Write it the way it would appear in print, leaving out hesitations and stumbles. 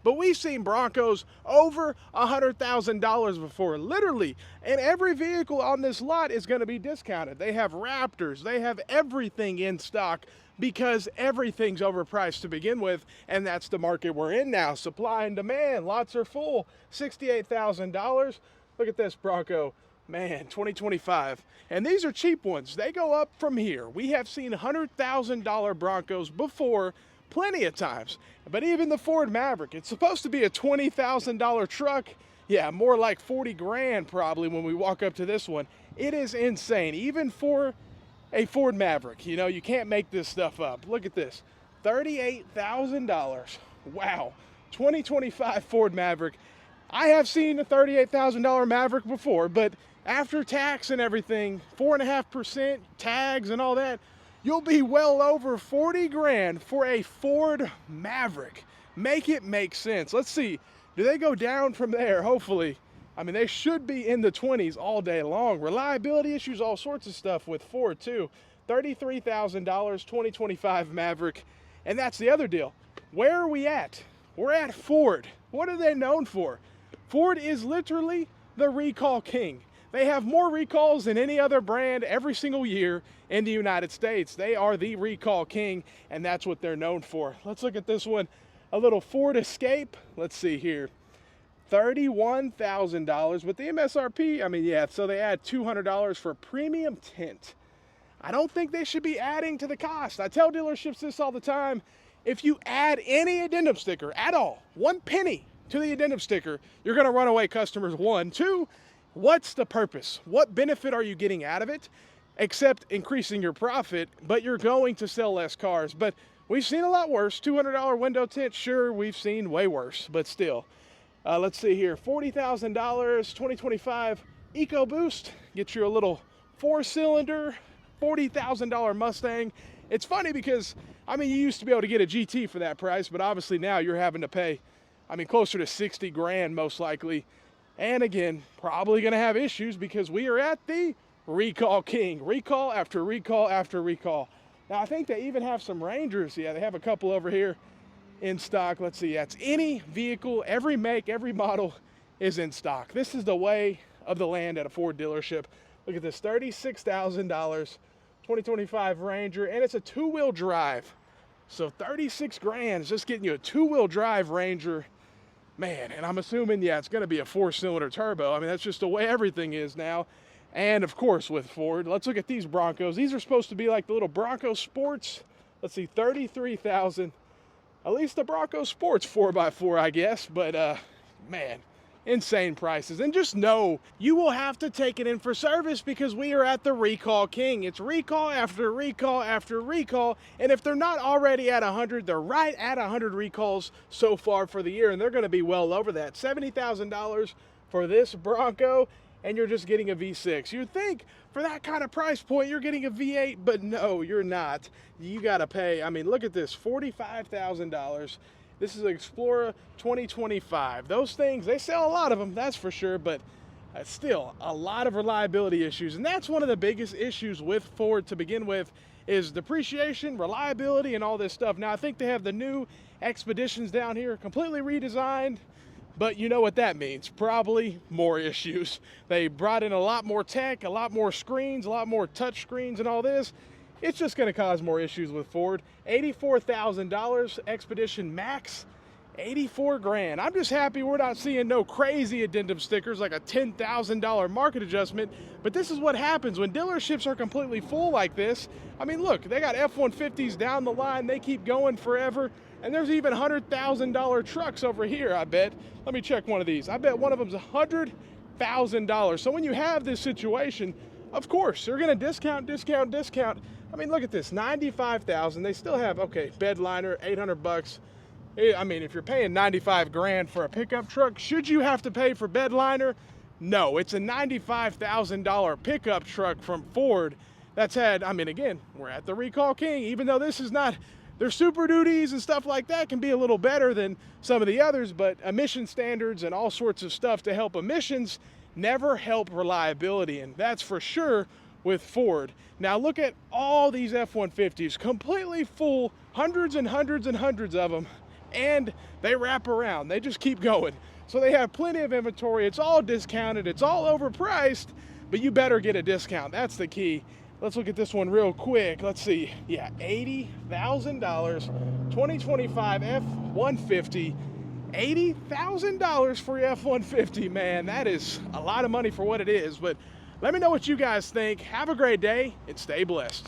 but we've seen Broncos over $100,000 before, literally. And every vehicle on this lot is going to be discounted. They have Raptors, they have everything in stock because everything's overpriced to begin with, and that's the market we're in now. Supply and demand, lots are full. $68,000. Look at this Bronco. Man, 2025. And these are cheap ones. They go up from here. We have seen $100,000 Broncos before plenty of times. But even the Ford Maverick, it's supposed to be a $20,000 truck. Yeah, more like 40 grand probably when we walk up to this one. It is insane, even for a Ford Maverick. You know, you can't make this stuff up. Look at this, $38,000. Wow, 2025 Ford Maverick. I have seen a $38,000 Maverick before, but after tax and everything, 4.5% tags and all that, you'll be well over 40 grand for a Ford Maverick. Make it make sense. Let's see, do they go down from there? Hopefully. I mean, they should be in the 20s all day long. Reliability issues, all sorts of stuff with Ford too. $33,000, 2025 Maverick. And that's the other deal. Where are we at? We're at Ford. What are they known for? Ford is literally the recall king. They have more recalls than any other brand every single year in the United States. They are the recall king, and that's what they're known for. Let's look at this one, a little Ford Escape. Let's see here, $31,000, but the MSRP, I mean, yeah, so they add $200 for premium tint. I don't think they should be adding to the cost. I tell dealerships this all the time. If you add any addendum sticker at all, 1 penny to the addendum sticker, you're going to run away customers. 1, 2, what's the purpose? What benefit are you getting out of it? Except increasing your profit, but you're going to sell less cars. But we've seen a lot worse. $200 window tint, sure, we've seen way worse, but still. Let's see here, $40,000, 2025 EcoBoost. Get you a little 4-cylinder, $40,000 Mustang. It's funny because, I mean, you used to be able to get a GT for that price, but obviously now you're having to pay, I mean, closer to 60 grand most likely. And again, probably going to have issues because we are at the recall king. Recall after recall after recall. Now, I think they even have some Rangers. Yeah, they have a couple over here in stock. Let's see. Yeah, it's any vehicle, every make, every model is in stock. This is the way of the land at a Ford dealership. Look at this, $36,000, 2025 Ranger, and it's a 2-wheel drive. So 36 grand is just getting you a 2-wheel drive Ranger. Man, and I'm assuming, yeah, it's going to be a 4-cylinder turbo. I mean, that's just the way everything is now. And, of course, with Ford. Let's look at these Broncos. These are supposed to be like the little Bronco Sports. Let's see, $33,000. At least the Bronco Sports 4x4, I guess. But, man, insane prices. And just know you will have to take it in for service because we are at the recall king. It's recall after recall after recall, and if they're not already at 100, they're right at 100 recalls so far for the year, and they're going to be well over that. $70,000 for this Bronco, and you're just getting a V6. You'd think for that kind of price point you're getting a V8, but no, you're not. You got to pay, I mean, look at this, $45,000. This is an Explorer 2025. Those things, they sell a lot of them, that's for sure, but still a lot of reliability issues. And that's one of the biggest issues with Ford to begin with, is depreciation, reliability, and all this stuff. Now, I think they have the new Expeditions down here, completely redesigned, but you know what that means. Probably more issues. They brought in a lot more tech, a lot more screens, a lot more touch screens and all this. It's just going to cause more issues with Ford. $84,000 Expedition Max, 84 grand. I'm just happy we're not seeing no crazy addendum stickers like a $10,000 market adjustment, but this is what happens when dealerships are completely full like this. I mean, look, they got F-150s down the line. They keep going forever, and there's even $100,000 trucks over here, I bet. Let me check one of these. I bet one of them's $100,000. So when you have this situation, of course, they're going to discount. I mean, look at this, $95,000. They still have, okay, bed liner, $800. I mean, if you're paying 95 grand for a pickup truck, should you have to pay for bed liner? No, it's a $95,000 pickup truck from Ford that's had, I mean, again, we're at the recall king, even though this is not, their Super Duties and stuff like that can be a little better than some of the others, but emission standards and all sorts of stuff to help emissions never help reliability, and that's for sure with Ford. Now look at all these F-150s, completely full, hundreds and hundreds and hundreds of them, and they wrap around. They just keep going. So they have plenty of inventory. It's all discounted. It's all overpriced, but you better get a discount. That's the key. Let's look at this one real quick. Let's see. Yeah, $80,000, 2025 F-150. $80,000 for your F-150, man. That is a lot of money for what it is. But let me know what you guys think. Have a great day and stay blessed.